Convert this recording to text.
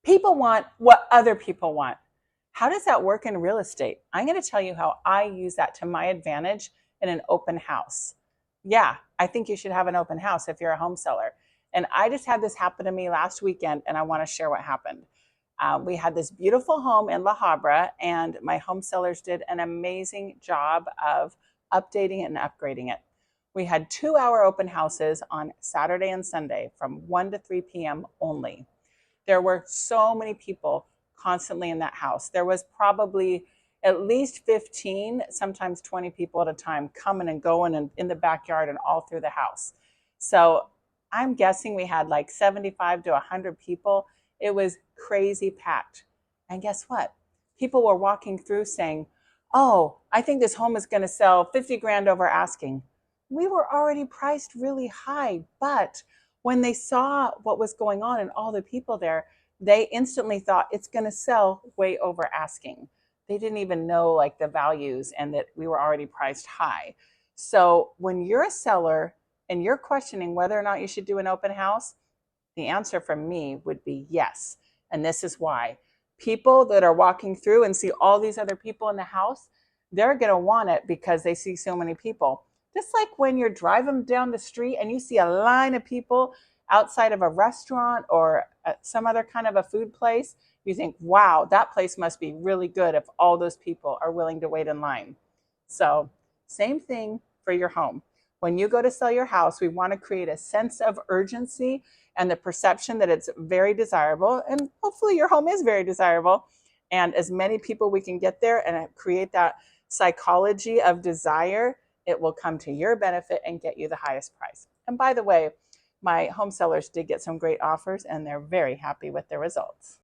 People want what other people want. How does that work in real estate? I'm going to tell you how I use that to my advantage in an open house. Yeah, I think you should have an open house if you're a home seller. And I just had this happen to me last weekend, and I want to share what happened. We had this beautiful home in La Habra, and my home sellers did an amazing job of updating it and upgrading it. We had 2-hour open houses on Saturday and Sunday from 1 to 3 p.m. only. There were so many people constantly in that house. There was probably at least 15, sometimes 20 people at a time coming and going and in the backyard and all through the house. So I'm guessing we had like 75 to 100 people. It was crazy packed. And guess what? People were walking through saying, "Oh, I think this home is going to sell 50 grand over asking." We were already priced really high, but when they saw what was going on and all the people there, they instantly thought it's going to sell way over asking. They didn't even know like the values and that we were already priced high. So when you're a seller and you're questioning whether or not you should do an open house, the answer from me would be yes. And this is why. People that are walking through and see all these other people in the house, they're going to want it because they see so many people. Just like when you're driving down the street and you see a line of people outside of a restaurant or some other kind of a food place, you think, wow, that place must be really good if all those people are willing to wait in line. So, same thing for your home. When you go to sell your house, we want to create a sense of urgency and the perception that it's very desirable. And hopefully, your home is very desirable. And as many people we can get there and create that psychology of desire, it will come to your benefit and get you the highest price. And by the way, my home sellers did get some great offers and they're very happy with the results.